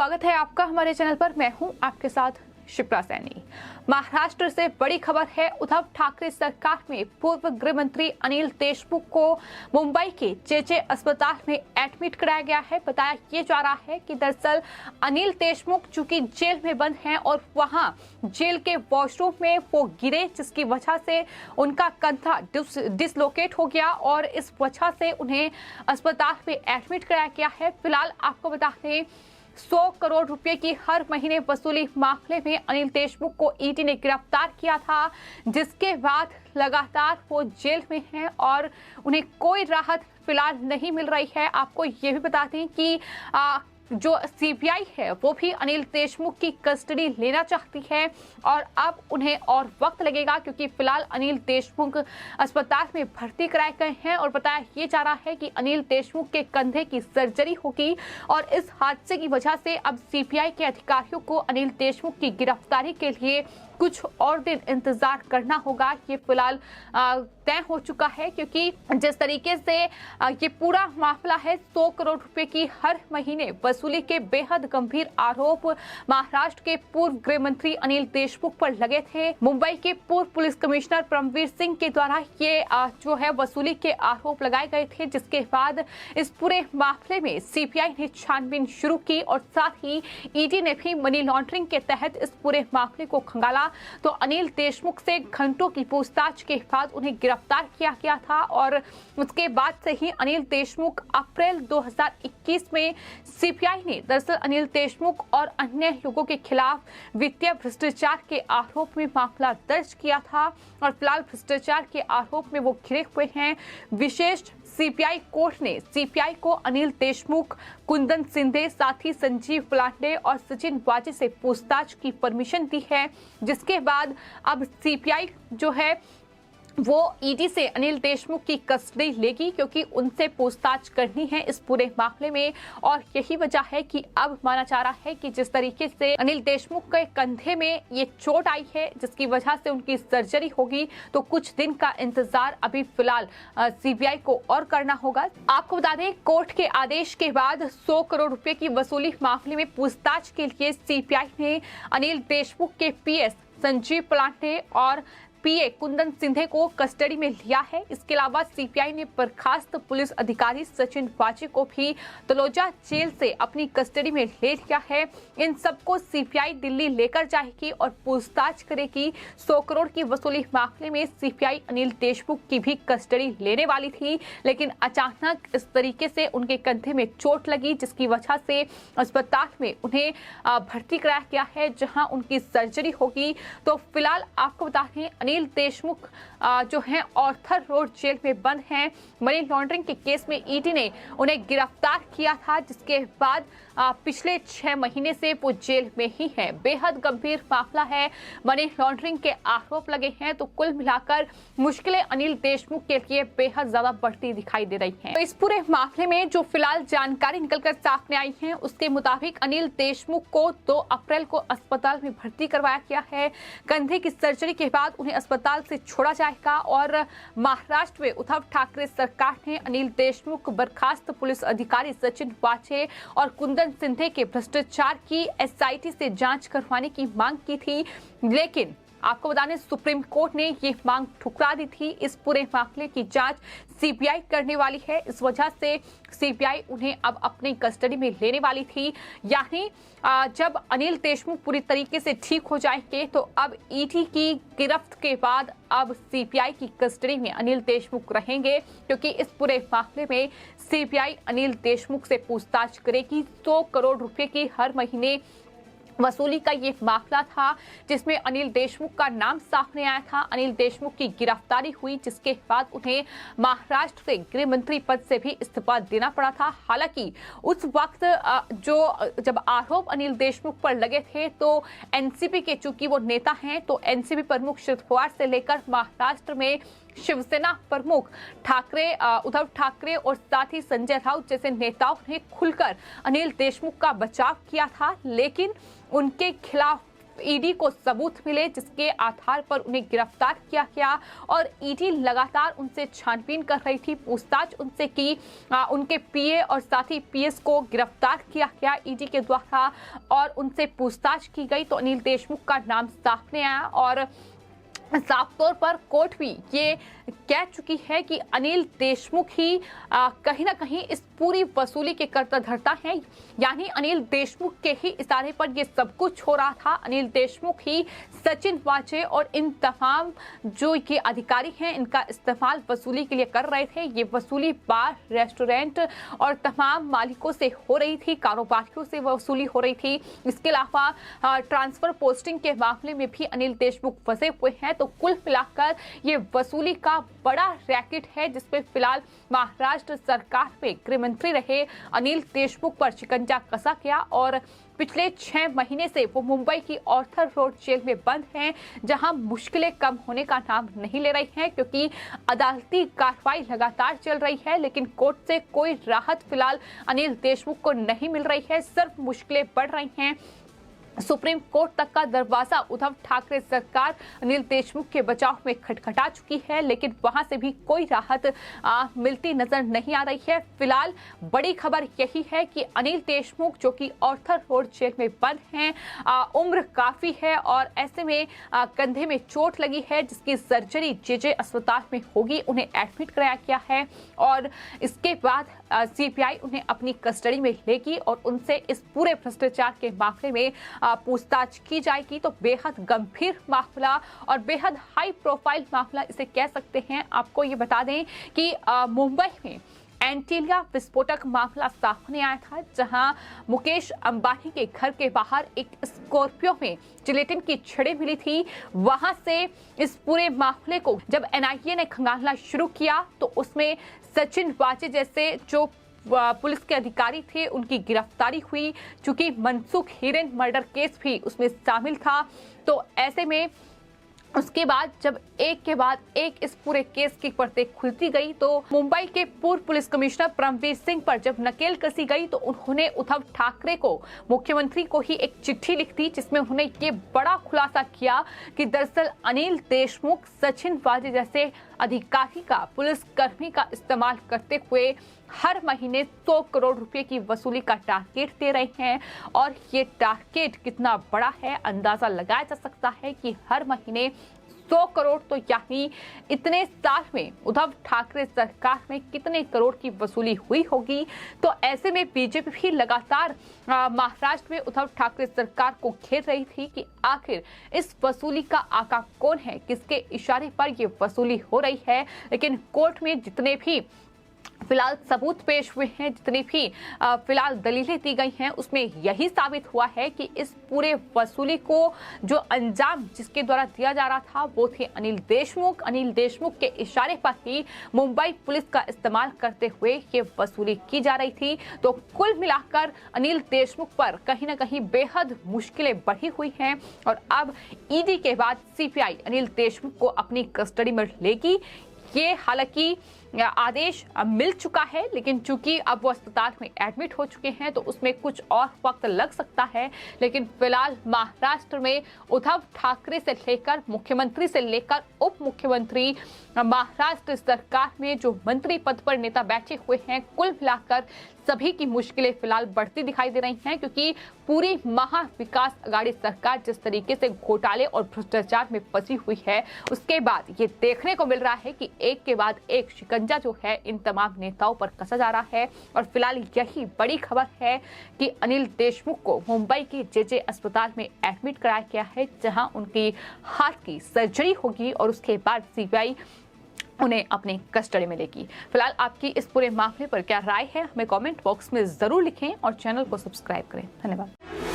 स्वागत है आपका हमारे चैनल पर। मैं हूं आपके साथ शिप्रा सैनी। महाराष्ट्र से बड़ी खबर है। उद्धव ठाकरे सरकार में पूर्व गृह मंत्री अनिल देशमुख को मुंबई के जेजे अस्पताल में एडमिट कराया गया है। बताया ये जा रहा है कि दरअसल अनिल देशमुख चूंकि जेल में बंद हैं और वहां जेल के वॉशरूम में वो गिरे, जिसकी वजह से उनका कंधा डिसलोकेट हो गया और इस वजह से उन्हें अस्पताल में एडमिट कराया गया है। फिलहाल आपको बता दें 100 करोड़ रुपए की हर महीने वसूली मामले में अनिल देशमुख को ईडी ने गिरफ्तार किया था, जिसके बाद लगातार वो जेल में हैं और उन्हें कोई राहत फिलहाल नहीं मिल रही है। आपको ये भी बता दें कि जो सीबीआई है वो भी अनिल देशमुख की कस्टडी लेना चाहती है और अब उन्हें और वक्त लगेगा, क्योंकि फिलहाल अनिल देशमुख अस्पताल में भर्ती कराए गए हैं और बताया ये जा रहा है कि अनिल देशमुख के कंधे की सर्जरी होगी और इस हादसे की वजह से अब सीबीआई के अधिकारियों को अनिल देशमुख की गिरफ्तारी के लिए कुछ और दिन इंतजार करना होगा। ये फिलहाल तय हो चुका है, क्योंकि जिस तरीके से ये पूरा मामला है 100 करोड़ रुपए की हर महीने वसूली के बेहद गंभीर आरोप महाराष्ट्र के पूर्व गृह मंत्री अनिल देशमुख पर लगे थे। मुंबई के पूर्व पुलिस कमिश्नर परमवीर सिंह के द्वारा ये जो है वसूली के आरोप लगाए गए थे, जिसके बाद इस पूरे मामले में सीबीआई ने छानबीन शुरू की और साथ ही ईडी ने भी मनी लॉन्ड्रिंग के तहत इस पूरे मामले को खंगाला। तो अनिल देशमुख से घंटों की पूछताछ के बाद उन्हें गिरफ्तार किया गया था और उसके बाद से ही अनिल देशमुख अप्रैल 2021 में सीबीआई ने दरअसल अनिल देशमुख और अन्य लोगों के खिलाफ वित्तीय भ्रष्टाचार के आरोप में मामला दर्ज किया था और फिलहाल भ्रष्टाचार के आरोप में वो घिरे हुए हैं। विशेष सीबीआई कोर्ट ने सीबीआई को अनिल देशमुख, कुंदन सिंधे, साथ ही संजीव पलांडे और सचिन वाजे से पूछताछ की परमिशन दी है, जिसके बाद अब सीबीआई जो है वो ईडी से अनिल देशमुख की कस्टडी लेगी, क्योंकि उनसे पूछताछ करनी है इस पूरे मामले में। और यही वजह है कि अब माना जा रहा है कि जिस तरीके से अनिल देशमुख के कंधे में ये चोट आई है, जिसकी वजह से उनकी सर्जरी होगी, तो कुछ दिन का इंतजार अभी फिलहाल सीबीआई को और करना होगा। आपको बता दें, कोर्ट के आदेश के बाद 100 करोड़ रुपए की वसूली मामले में पूछताछ के लिए सीबीआई ने अनिल देशमुख के पीएस संजीव पलांटे और पीए कुंदन सिंधे को कस्टडी में लिया है। इसके अलावा सीबीआई ने बर्खास्त पुलिस अधिकारी सचिन वाजे को भी तलोजा जेल से अपनी कस्टडी में ले लिया है। इन सबको सीबीआई दिल्ली लेकर जाएगी और पूछताछ करेगी। 100 करोड़ की वसूली मामले में सीबीआई अनिल देशमुख की भी कस्टडी लेने वाली थी, लेकिन अचानक इस तरीके से उनके कंधे में चोट लगी, जिसकी वजह से अस्पताल में उन्हें भर्ती कराया गया है, जहां उनकी सर्जरी होगी। तो फिलहाल आपको बता दें, अनिल देशमुख जो हैं ऑर्थर रोड जेल में बंद हैं। मनी लॉन्ड्रिंग के केस में ईडी ने उन्हें गिरफ्तार किया था, जिसके बाद पिछले 6 महीने से वो जेल में ही हैं। बेहद गंभीर मामला है, मनी लॉन्ड्रिंग के आरोप लगे हैं। तो कुल मिलाकर मुश्किलें अनिल देशमुख के लिए बेहद ज्यादा बढ़ती दिखाई दे रही हैं। तो इस पूरे मामले में जो फिलहाल जानकारी निकलकर सामने आई है, उसके मुताबिक अनिल देशमुख को 2 अप्रैल को अस्पताल में भर्ती करवाया गया है। कंधे की सर्जरी के बाद उन्हें अस्पताल से छोड़ा जाएगा और महाराष्ट्र में उद्धव ठाकरे सरकार ने अनिल देशमुख, बर्खास्त पुलिस अधिकारी सचिन वाजे और कुंदन सिंधे के भ्रष्टाचार की एसआईटी से जांच करवाने की मांग की थी, लेकिन आपको बता दें सुप्रीम कोर्ट ने ये मांग ठुकरा दी थी। इस पूरे मामले की जांच सीबीआई करने वाली है, इस वजह से सीबीआई उन्हें अब अपनी कस्टडी में लेने वाली थी। यानी जब अनिल देशमुख पूरी तरीके से ठीक हो जाएंगे तो अब ईडी की गिरफ्त के बाद अब सीबीआई की कस्टडी में अनिल देशमुख रहेंगे, क्योंकि इस पूरे मामले में सीबीआई अनिल देशमुख से पूछताछ करेगी। 100 करोड़ रुपए की हर महीने वसूली का ये मामला था, जिसमें अनिल देशमुख का नाम सामने आया था। अनिल देशमुख की गिरफ्तारी हुई, जिसके बाद उन्हें महाराष्ट्र से गृह मंत्री पद से भी इस्तीफा देना पड़ा था। हालांकि उस वक्त जब आरोप अनिल देशमुख पर लगे थे, तो एनसीपी के चूंकि वो नेता हैं, तो एनसीपी प्रमुख शरद पवार से लेकर महाराष्ट्र में शिवसेना प्रमुख उद्धव ठाकरे और साथ ही संजय राउत जैसे नेताओं ने खुलकर अनिल देशमुख का बचाव किया था, लेकिन उनके खिलाफ ईडी को सबूत मिले जिसके आधार पर उन्हें गिरफ्तार किया गया और ईडी लगातार उनसे छानबीन कर रही थी, पूछताछ उनसे की। उनके पीए और साथी पीएस को गिरफ्तार किया गया ईडी के द्वारा और उनसे पूछताछ की गई तो अनिल देशमुख का नाम सामने आया और साफ तौर पर कोर्ट भी ये कह चुकी है कि अनिल देशमुख ही कहीं ना कहीं इस पूरी वसूली के कर्ताधर्ता हैं, यानी अनिल देशमुख के ही इशारे पर ये सब कुछ हो रहा था। अनिल देशमुख ही सचिन वाजे और इन तमाम जो ये अधिकारी हैं इनका इस्तेमाल वसूली के लिए कर रहे थे। ये वसूली बार, रेस्टोरेंट और तमाम मालिकों से हो रही थी, कारोबारियों से वसूली हो रही थी। इसके अलावा ट्रांसफर पोस्टिंग के मामले में भी अनिल देशमुख फंसे हुए हैं। तो कुल मिलाकर ये वसूली का बड़ा रैकेट है जिसपे फिलहाल महाराष्ट्र सरकार में गृह मंत्री रहे अनिल देशमुख पर शिकंजा कसा गया और पिछले 6 महीने से वो मुंबई की ऑर्थर रोड जेल में बंद हैं, जहां मुश्किलें कम होने का नाम नहीं ले रही हैं क्योंकि अदालती कार्रवाई लगातार चल रही है, लेकिन कोर्ट से कोई राहत फिलहाल अनिल देशमुख को नहीं मिल रही है, सिर्फ मुश्किलें बढ़ रही हैं। सुप्रीम कोर्ट तक का दरवाजा उद्धव ठाकरे सरकार अनिल देशमुख के बचाव में खटखटा चुकी है, लेकिन वहां से भी कोई राहत मिलती नजर नहीं आ रही है। फिलहाल बड़ी खबर यही है कि अनिल देशमुख जो कि ऑर्थर रोड जेल में बंद हैं, उम्र काफी है और ऐसे में कंधे में चोट लगी है जिसकी सर्जरी जेजे अस्पताल में होगी। उन्हें एडमिट कराया गया है और इसके बाद सीबीआई उन्हें अपनी कस्टडी में लेगी और उनसे इस पूरे भ्रष्टाचार के मामले में पूछताछ की जाएगी। तो बेहद गंभीर मामला और बेहद हाई प्रोफाइल मामला इसे कह सकते हैं। आपको ये बता दें कि मुंबई में एंटीलिया विस्फोटक मामला सामने आया था, जहां मुकेश अंबानी के घर के बाहर एक स्कॉर्पियो में जिलेटिन की छड़ें मिली थी। वहां से इस पूरे मामले को जब एनआईए ने खंगालना शुरू किया तो उसमें सचिन वाजे जैसे जो पुलिस के अधिकारी थे उनकी गिरफ्तारी हुई, चूंकि मनसुख हिरेन मर्डर केस भी उसमें शामिल था। तो ऐसे में उसके बाद जब एक के बाद एक इस पूरे केस की परतें खुलती गई तो मुंबई के पूर्व पुलिस कमिश्नर परमवीर सिंह पर जब नकेल कसी गई तो उन्होंने उद्धव ठाकरे को, मुख्यमंत्री को ही एक चिट्ठी लिख दी जिसमें उन्होंने ये बड़ा खुलासा किया कि दरअसल अनिल देशमुख सचिन वाजे जैसे अधिकारी का, पुलिस कर्मी का इस्तेमाल करते हुए हर महीने 100 करोड़ रुपए की वसूली का टारगेट दे रहे हैं। और ये टारगेट कितना बड़ा है अंदाजा लगाया जा सकता है कि हर महीने 100 करोड़, तो यानी इतने साल में उद्धव ठाकरे सरकार में कितने करोड़ की वसूली हुई होगी। तो ऐसे में बीजेपी भी लगातार महाराष्ट्र में उद्धव ठाकरे सरकार को घेर रही थी कि आखिर इस वसूली का आका कौन है, किसके इशारे पर ये वसूली हो रही है। लेकिन कोर्ट में जितने भी फिलहाल सबूत पेश हुए हैं, जितनी भी फिलहाल दलीलें दी गई हैं, उसमें यही साबित हुआ है कि इस पूरे वसूली को जो अंजाम जिसके द्वारा दिया जा रहा था वो थे अनिल देशमुख। अनिल देशमुख के इशारे पर ही मुंबई पुलिस का इस्तेमाल करते हुए ये वसूली की जा रही थी। तो कुल मिलाकर अनिल देशमुख पर कहीं ना कहीं बेहद मुश्किलें बढ़ी हुई हैं और अब ईडी के बाद सीबीआई अनिल देशमुख को अपनी कस्टडी में लेगी। ये हालांकि आदेश मिल चुका है, लेकिन चूंकि अब वो अस्पताल में एडमिट हो चुके हैं तो उसमें कुछ और वक्त लग सकता है। लेकिन फिलहाल महाराष्ट्र में उद्धव ठाकरे से लेकर मुख्यमंत्री से लेकर उप मुख्यमंत्री, महाराष्ट्र सरकार में जो मंत्री पद पर नेता बैठे हुए हैं, कुल मिलाकर सभी की मुश्किलें फिलहाल बढ़ती दिखाई दे रही हैं, क्योंकि पूरी महाविकास अघाड़ी सरकार जिस तरीके से घोटाले और भ्रष्टाचार में फंसी हुई है, उसके बाद ये देखने को मिल रहा है कि एक के बाद एक शिकंजा जो है इन तमाम नेताओं पर कसा जा रहा है। और फिलहाल यही बड़ी खबर है कि अनिल देशमुख को मुंबई के जेजे अस्पताल में एडमिट कराया गया है, जहां उनकी हाथ की सर्जरी होगी और उसके बाद सीबीआई उन्हें अपने कस्टडी में लेगी। फिलहाल आपकी इस पूरे मामले पर क्या राय है, हमें कमेंट बॉक्स में जरूर लिखें और चैनल को सब्सक्राइब करें। धन्यवाद।